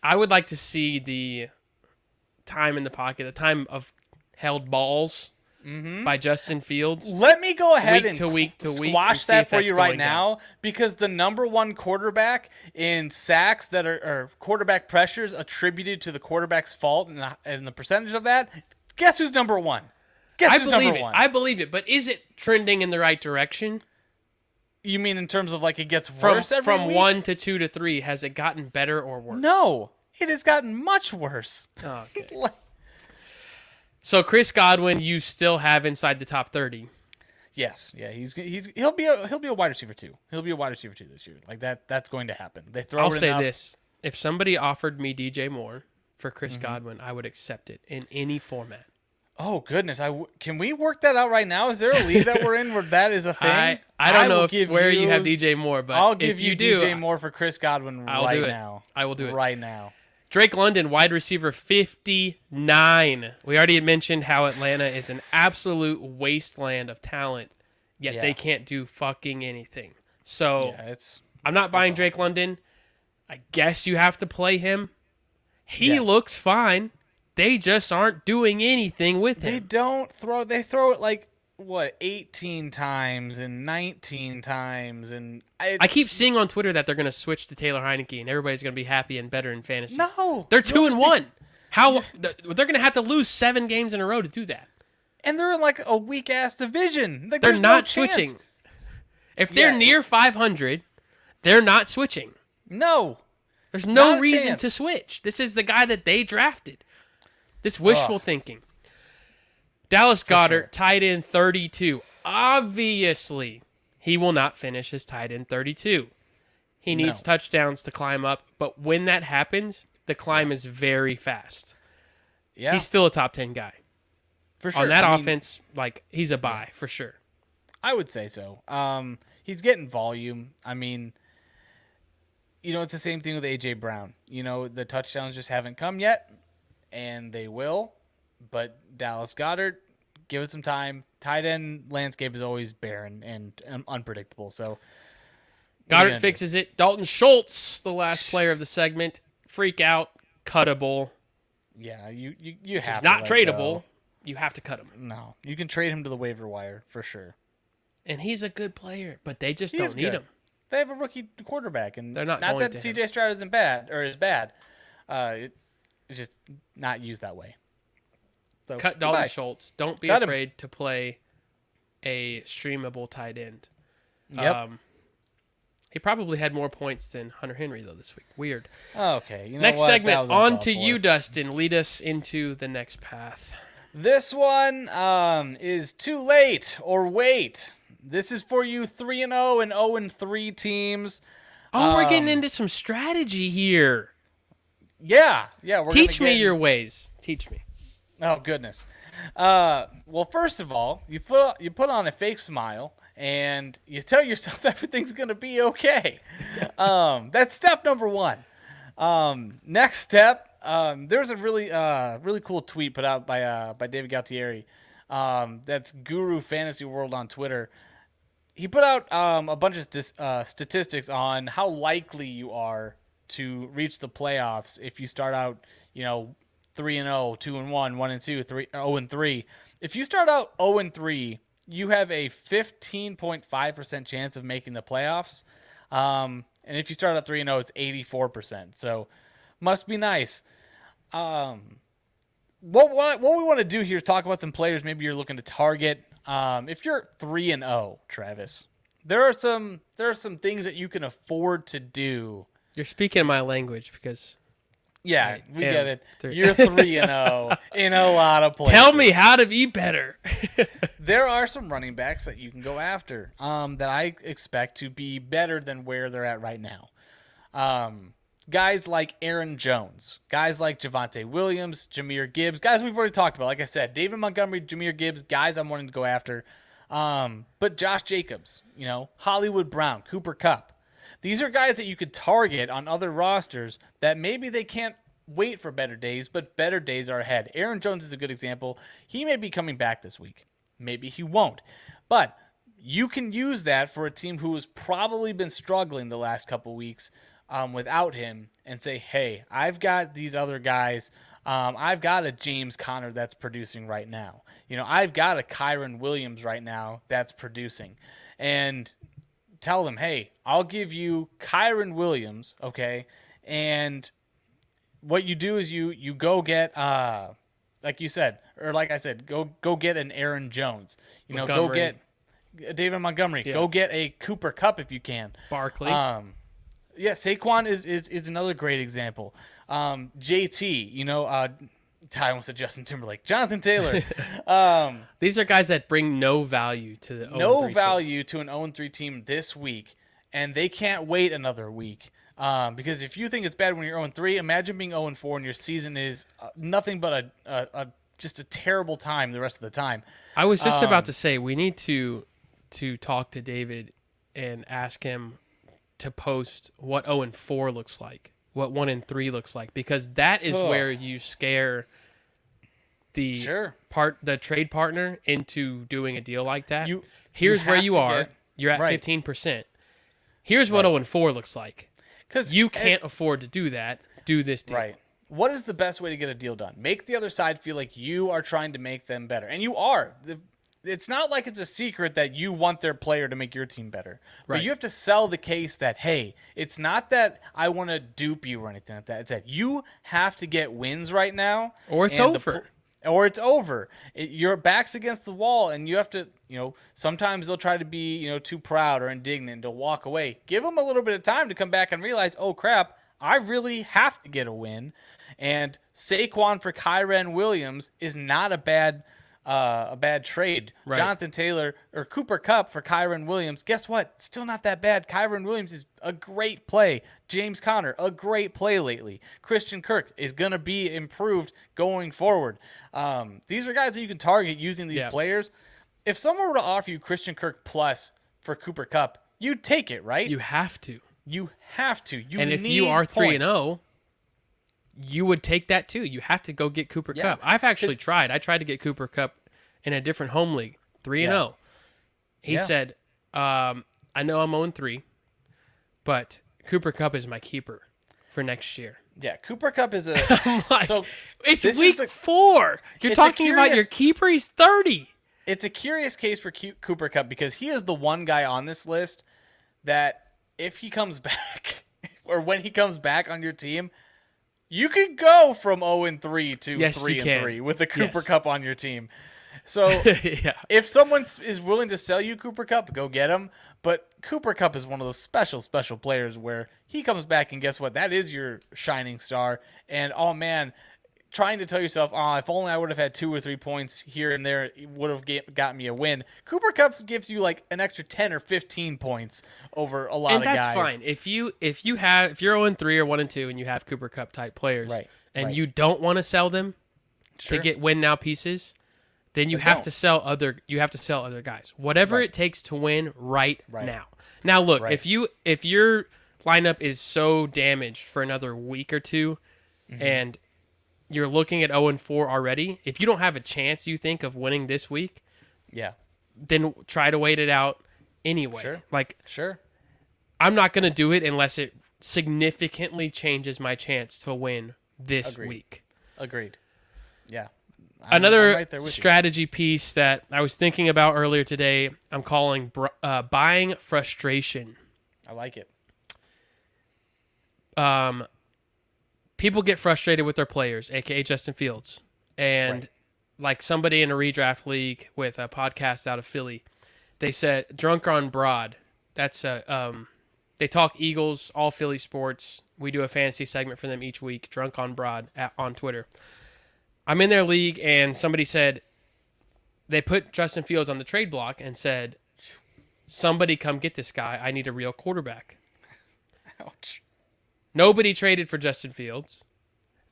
I would like to see the time in the pocket, the time of held balls by Justin Fields. Let me go ahead Week and to week to week and squash see that if for that's you right going now because the number one quarterback in sacks that are quarterback pressures attributed to the quarterback's fault and the percentage of that, guess who's number one? Guess who's number one? I believe it, but is it trending in the right direction? You mean in terms of like it gets worse From week? 1 to 2 to 3, has it gotten better or worse? No, it has gotten much worse. Oh, okay. So Chris Godwin, you still have inside the top 30. Yes, yeah, he'll be a wide receiver too. He'll be a wide receiver too this year. Like that's going to happen. They throw. I'll it say enough. this: if somebody offered me DJ Moore for Chris Godwin, I would accept it in any format. Oh goodness! Can we work that out right now? Is there a league that we're in where that is a thing? I don't know will where you have DJ Moore, but I'll give if you do, DJ Moore for Chris Godwin I'll right do it. now. I will do it right now. Drake London, wide receiver 59. We already had mentioned how Atlanta is an absolute wasteland of talent, yet Yeah. they can't do fucking anything. So Yeah, I'm not buying Drake London. I guess you have to play him. He looks fine. They just aren't doing anything with they him. don't throw. They throw it like what 18 times and 19 times and I keep seeing on Twitter that they're going to switch to Taylor Heineke and everybody's going to be happy and better in fantasy. No, They're 2-1. How they're going to have to lose 7 games in a row to do that. and they're in like a weak ass division. Like, They're there's not no chance. switching. If they're Yeah. near 500, they're not switching. No, There's no Not a reason chance. to switch. This is the guy that they drafted. This wishful thinking. Dallas Goedert, sure. tight end 32. Obviously, he will not finish as tight end 32. He needs touchdowns to climb up, but when that happens, the climb is very fast. yeah, He's still a top 10 guy. for sure. On that I mean, offense, like he's a buy for sure. I would say so. He's getting volume. I mean, it's the same thing with AJ Brown. The touchdowns just haven't come yet, and they will. But Dallas Goedert, give it some time. Tight end landscape is always barren and unpredictable. So Goddard fixes it. Dalton Schultz, the last player of the segment, freak out, cuttable. yeah, you have He's to not let tradable. go. you have to cut him. No, you can trade him to the waiver wire for sure. And he's a good player, but they just He don't is need good. him. They have a rookie quarterback, and They're not not going that to him. CJ Stroud isn't bad or is bad. It's just not used that way. So Cut Dalton goodbye. Schultz. Don't be Cut him. afraid to play a streamable tight end. Yep. He probably had more points than Hunter Henry, though, this week. Weird. Okay. You know Next what? That segment, was on uncalled to for. you, Dustin. Lead us into the next path. This one is too late or wait. This is for you 3-0 and 0-3 teams. Oh, we're getting into some strategy here. Yeah. We're Teach gonna me get- your ways. Teach me. Oh goodness. Well, first of all, you put on a fake smile and you tell yourself everything's gonna be okay. That's step number one. Next step, there's a really cool tweet put out by David Galtieri. That's Guru Fantasy World on Twitter. He put out a bunch of statistics on how likely you are to reach the playoffs if you start out, 3-0, 2-1, 1-2, 0-3. If you start out 0-3, you have a 15.5% chance of making the playoffs. And if you start out 3-0, it's 84%. So must be nice. What we want to do here is talk about some players maybe you're looking to target. If you're 3-0, Travis, there are some things that you can afford to do. You're speaking my language because Yeah, I we am get it. 3. You're 3-0 in a lot of places. tell me how to be better. There are some running backs that you can go after that I expect to be better than where they're at right now. Guys like Aaron Jones, guys like Javonte Williams, Jahmyr Gibbs, guys we've already talked about. Like I said, David Montgomery, Jahmyr Gibbs, guys I'm wanting to go after. But Josh Jacobs, Hollywood Brown, Cooper Kupp. These are guys that you could target on other rosters that maybe they can't wait for better days, but better days are ahead. Aaron Jones is a good example. He may be coming back this week. Maybe he won't. But you can use that for a team who has probably been struggling the last couple weeks without him and say, hey, I've got these other guys. I've got a James Conner that's producing right now. I've got a Kyron Williams right now that's producing. And tell them, hey, I'll give you Kyron Williams, okay? And what you do is you go get, like you said, or like I said, go get an Aaron Jones. Go Montgomery. get David Montgomery. Yeah. go get a Cooper Kupp if you can. Barkley. Yeah, Saquon is another great example. JT, I almost said Justin Timberlake. Jonathan Taylor. These are guys that bring no value to the 0-3 No team. value to an 0-3 team this week, and they can't wait another week. Because if you think it's bad when you're 0-3, imagine being 0-4 and your season is nothing but just a terrible time the rest of the time. I was just about to say we need to talk to David and ask him to post what 0-4 looks like, what 1-3 looks like, because that is where you scare the the trade partner into doing a deal like that. Here's where have you to are. get- You're at right. 15%. Here's what 0-4 looks like. Because You can't afford to do that. Do this deal. Right. What is the best way to get a deal done? Make the other side feel like you are trying to make them better. And you are. It's not like it's a secret that you want their player to make your team better. But Right. you have to sell the case that, hey, it's not that I want to dupe you or anything like that. It's that you have to get wins right now. Or it's and over. Or it's over. Your back's against the wall, and you have to, sometimes they'll try to be, too proud or indignant to walk away. Give them a little bit of time to come back and realize, oh, crap, I really have to get a win. And Saquon for Kyron Williams is not a bad trade. Right. Jonathan Taylor or Cooper Kupp for Kyron Williams. Guess what? Still not that bad. Kyron Williams is a great play. James Conner, a great play lately. Christian Kirk is going to be improved going forward. These are guys that you can target using these players. If someone were to offer you Christian Kirk plus for Cooper Kupp, you'd take it, right? You have to. You have to. And if you are 3-0, you would take that too. You have to go get Cooper Kupp. I've actually tried. I tried to get Cooper Kupp in a different home league, 3-0. He said, I know I'm 0-3, but Cooper Kupp is my keeper for next year. Yeah, Cooper Kupp is a I'm like, so it's this is week the- 4. You're it's a talking about your curious- keeper. He's 30. it's a curious case for Cooper Kupp because he is the one guy on this list that if he comes back or when he comes back on your team, you could go from 0-3 to Yes, you 3-3 can. with a Cooper Yes. Kupp on your team. So Yeah. if someone is willing to sell you Cooper Kupp, go get him. But Cooper Kupp is one of those special players where he comes back and guess what? That is your shining star. And oh man, trying to tell yourself, oh, if only I would have had 2 or 3 points here and there, it would have got me a win. Cooper Kupp gives you like an extra 10 or 15 points over a lot And of guys. that's fine. If you're 0-3 or 1-2 and you have Cooper Kupp type players, Right, and right. you don't want to sell them Sure. to get win now pieces, then you Then have don't. to sell other guys. Whatever Right. it takes to win right Right. now. Now look, Right. if your lineup is so damaged for another week or two Mm-hmm. and you're looking at 0-4 already, if you don't have a chance you think of winning this week, Yeah, then try to wait it out anyway. Sure. Like sure. I'm not going to do it unless it significantly changes my chance to win this Agreed. week. Agreed. Yeah. I'm Another right there with you. strategy piece that I was thinking about earlier today, I'm calling buying frustration. I like it. People get frustrated with their players, aka Justin Fields, and Right. like somebody in a redraft league with a podcast out of Philly, they said drunk on broad. That's they talk Eagles, all Philly sports. We do a fantasy segment for them each week. Drunk on broad on Twitter. I'm in their league, and somebody said they put Justin Fields on the trade block and said, "Somebody come get this guy. I need a real quarterback." Ouch. Nobody traded for Justin Fields.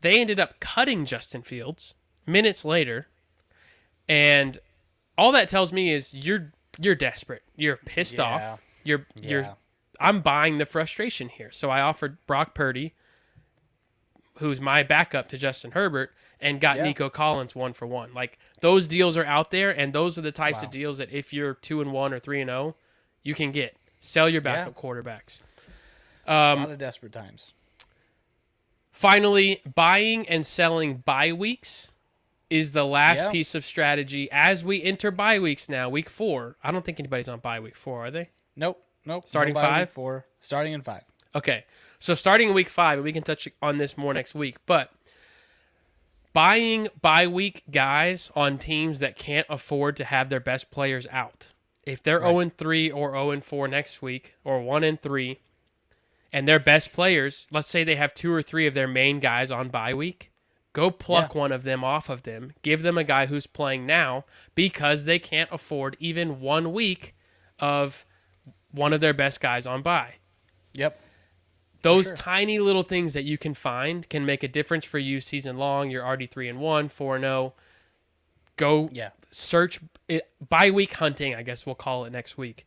They ended up cutting Justin Fields minutes later, and all that tells me is you're desperate. You're pissed Yeah. off. You're Yeah. I'm buying the frustration here. So I offered Brock Purdy, who's my backup to Justin Herbert, and got Yeah. Nico Collins 1-for-1. Like those deals are out there, and those are the types of Wow. deals that if you're 2-1 or 3-0, you can get. Sell your backup quarterbacks. A lot of desperate times. Finally, buying and selling bye weeks is the last Yeah. piece of strategy as we enter bye weeks now. Week 4. I don't think anybody's on bye week 4, are they? Nope. Starting No bye 5? week 4. Starting in 5. Okay. So starting in week 5, and we can touch on this more next week, but buying bye week guys on teams that can't afford to have their best players out. If they're Right. 0-3 or 0-4 next week, or 1-3, and their best players, let's say they have 2 or 3 of their main guys on bye week, go pluck one of them off of them. Give them a guy who's playing now because they can't afford even 1 week of one of their best guys on bye. Yep. Those sure. tiny little things that you can find can make a difference for you season long. You're already 3-1, 4-0. Go Yeah. search it, bye week hunting, I guess we'll call it next week.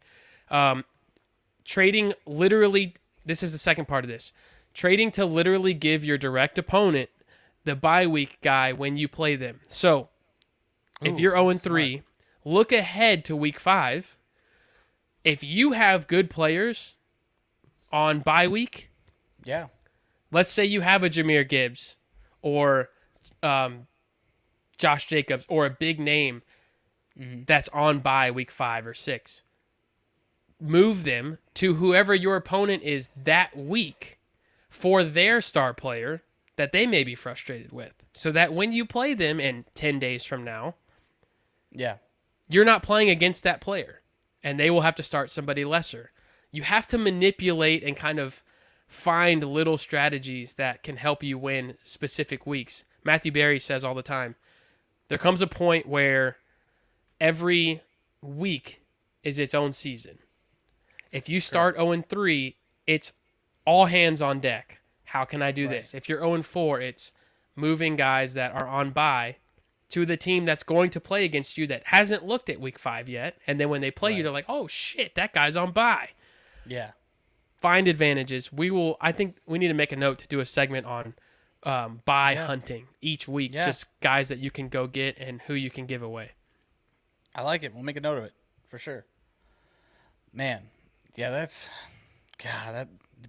Trading literally, this is the second part of this. Trading to literally give your direct opponent the bye week guy when you play them. So if Ooh, you're that's 0-3, look ahead to week 5. If you have good players on bye week, Yeah. let's say you have a Jahmyr Gibbs or Josh Jacobs or a big name that's on bye week 5 or 6. Move them to whoever your opponent is that week for their star player that they may be frustrated with. So that when you play them in 10 days from now, Yeah. you're not playing against that player and they will have to start somebody lesser. You have to manipulate and kind of find little strategies that can help you win specific weeks. Matthew Berry says all the time, there comes a point where every week is its own season. If you start 0-3, it's all hands on deck. How can I do this? If you're 0-4, it's moving guys that are on bye to the team that's going to play against you that hasn't looked at week 5 yet. And then when they play you, they're like, oh shit, that guy's on bye. Yeah. Find advantages. I think we need to make a note to do a segment on bye hunting each week. Yeah. Just guys that you can go get and who you can give away. I like it. We'll make a note of it for sure. Man. Yeah,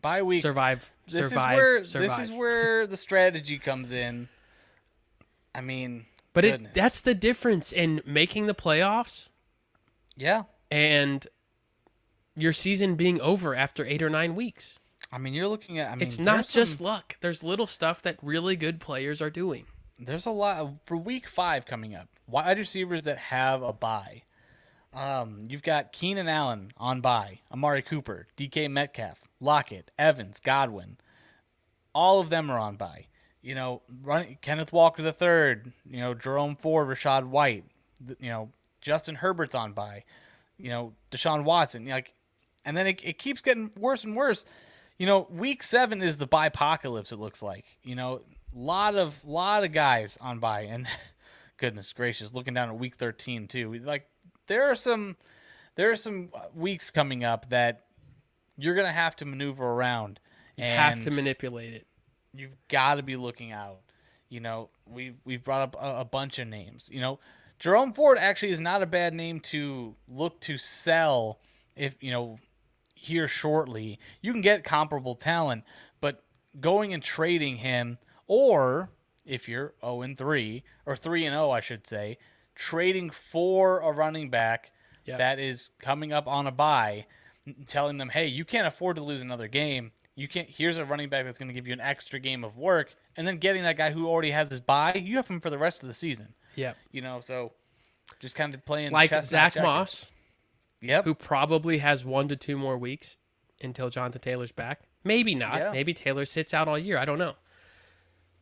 Bye weeks. Survive. This is where the strategy comes in. I mean, but that's the difference in making the playoffs. Yeah. And your season being over after 8 or 9 weeks. I mean, you're looking at. It's not just luck. There's little stuff that really good players are doing. There's a lot for week 5 coming up. Wide receivers that have a bye. You've got Keenan Allen on bye, Amari Cooper, DK Metcalf, Lockett, Evans, Godwin. All of them are on bye. Kenneth Walker III, Jerome Ford, Rashad White, Justin Herbert's on bye, Deshaun Watson, and then it keeps getting worse and worse. Week 7 is the bye-pocalypse, it looks like. Lot of guys on bye, and goodness gracious, looking down at week 13 too. There are some weeks coming up that you're gonna have to maneuver around. You have to manipulate it. You've got to be looking out. We've brought up a bunch of names. Jerome Ford actually is not a bad name to look to sell if here shortly. You can get comparable talent, but going and trading him, or if you're 0-3 or 3-0, I should say, trading for a running back that is coming up on a bye, telling them, hey, you can't afford to lose another game. Here's a running back that's going to give you an extra game of work, and then getting that guy who already has his bye, you have him for the rest of the season. Yeah. So just kind of playing like chess, Zach Moss. Yep. Who probably has 1 to 2 more weeks until Jonathan Taylor's back. Maybe not. Yeah. Maybe Taylor sits out all year. I don't know.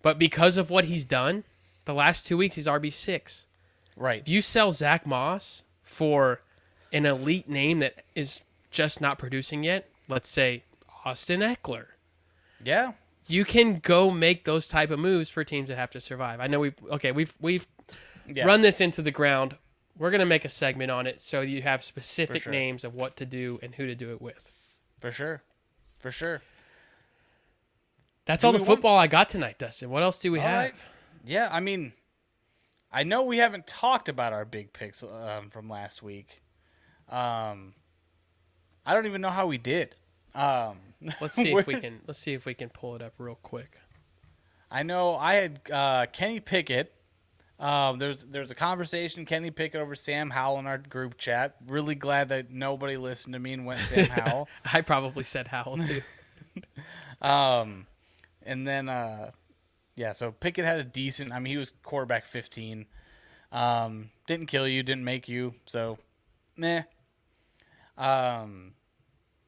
But because of what he's done, the last 2 weeks he's RB6. Right. If you sell Zach Moss for an elite name that is just not producing yet, let's say Austin Eckler. Yeah. You can go make those type of moves for teams that have to survive. I know we've run this into the ground. We're going to make a segment on it so you have specific names of what to do and who to do it with. For sure. That's all the football I got tonight, Dustin. What else do we have? Right. Yeah, I mean, I know we haven't talked about our big picks from last week. I don't even know how we did. Let's see if we can pull it up real quick. I know I had Kenny Pickett. There's a conversation, Kenny Pickett over Sam Howell in our group chat. Really glad that nobody listened to me and went Sam Howell. I probably said Howell too. And then so Pickett had a decent. I mean, he was quarterback 15. Didn't kill you, didn't make you. So, meh.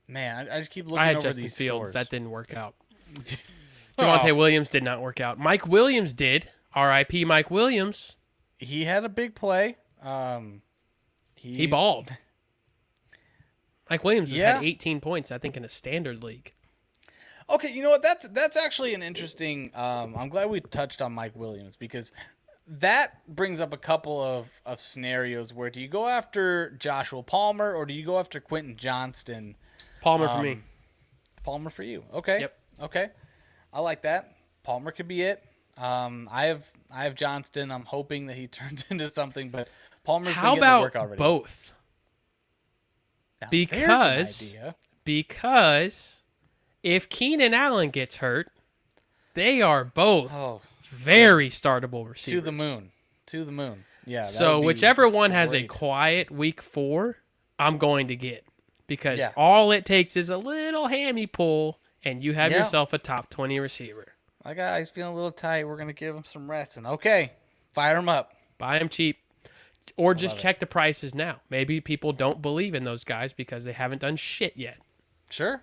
Man, I just keep looking over Justin these Fields. scores. That didn't work out. Javonte Williams did not work out. Mike Williams did. R.I.P. Mike Williams. He had a big play. He balled. Mike Williams had 18 points, I think, in a standard league. Okay, you know what? That's actually an interesting. I'm glad we touched on Mike Williams because that brings up a couple of scenarios where do you go after Joshua Palmer or do you go after Quentin Johnston? Palmer for me. Palmer for you. Okay. Yep. Okay. I like that. Palmer could be it. I have Johnston. I'm hoping that he turns into something, but Palmer's been getting the work already. Both? Now, Because if Keenan Allen gets hurt, they are both very startable receivers. To the moon. Yeah. So whichever one has a quiet week 4, I'm going to get. Because all it takes is a little hammy pull, and you have yourself a top 20 receiver. My guy's feeling a little tight. We're going to give him some rest. And okay, fire him up. Buy him cheap. Or just check the prices now. Maybe people don't believe in those guys because they haven't done shit yet. Sure.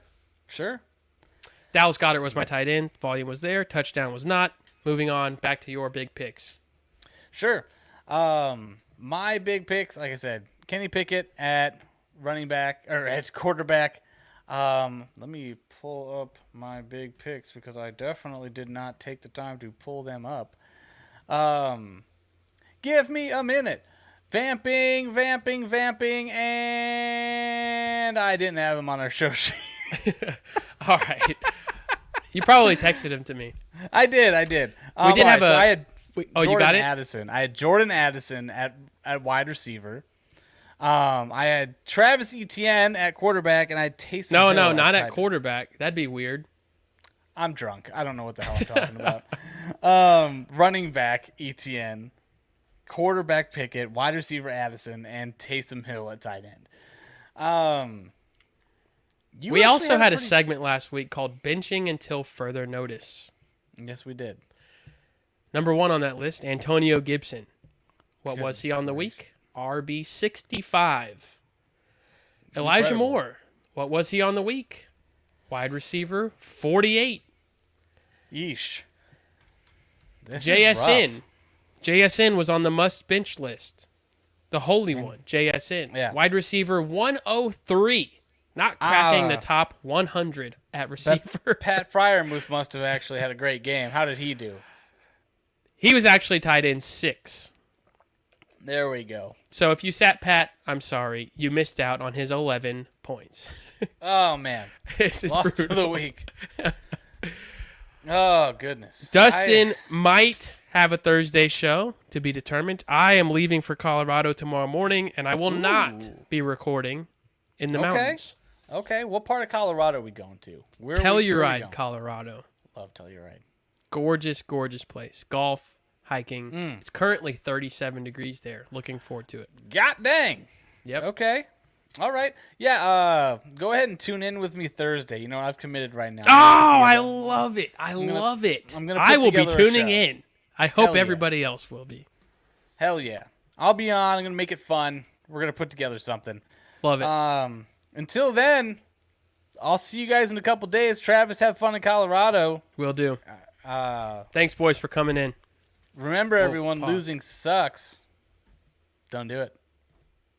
Dallas Goedert was my tight end. Volume was there. Touchdown was not. Moving on. Back to your big picks. Sure. My big picks, like I said, Kenny Pickett at running back or at quarterback. Let me pull up my big picks because I definitely did not take the time to pull them up. Give me a minute. Vamping, and I didn't have him on our show sheet. All right. You probably texted him to me. I did. We did have I had you got it? Addison. I had Jordan Addison at wide receiver. I had Travis Etienne at quarterback, and I had Taysom No, Hill no, as not tight at end. quarterback. That'd be weird. I'm drunk. I don't know what the hell I'm talking about. Running back Etienne, quarterback Pickett, wide receiver Addison, and Taysom Hill at tight end. We also had a segment last week called Benching Until Further Notice. Yes, we did. Number 1 on that list, Antonio Gibson. What was Goodness he on the gracious. week? RB 65. Elijah Incredible. Moore. What was he on the week? Wide receiver 48. Yeesh. This is JSN. rough. JSN was on the must bench list. The holy one, JSN. Yeah. Wide receiver 103. Not cracking the top 100 at receiver. Pat Fryermuth must have actually had a great game. How did he do? He was actually tied in 6. There we go. So if you sat Pat, I'm sorry. You missed out on his 11 points. Oh, man. This is Lost brutal. of the week. Oh, goodness. Dustin might have a Thursday show to be determined. I am leaving for Colorado tomorrow morning, and I will not be recording in the mountains. Okay, what part of Colorado are we going to? Where are we Telluride, going? Colorado. Love Telluride. Gorgeous, gorgeous place. Golf, hiking. It's currently 37 degrees there. Looking forward to it. God dang. Yep. Okay. All right. Yeah, go ahead and tune in with me Thursday. You know, I've committed right now. Oh, I love it. I love it. I'm gonna I put will be together a tuning show. in. I hope Hell yeah. everybody else will be. Hell yeah. I'll be on. I'm going to make it fun. We're going to put together something. Love it. Until then, I'll see you guys in a couple days. Travis, have fun in Colorado. Will do. Thanks, boys, for coming in. Remember, everyone, pause. losing sucks. Don't do it.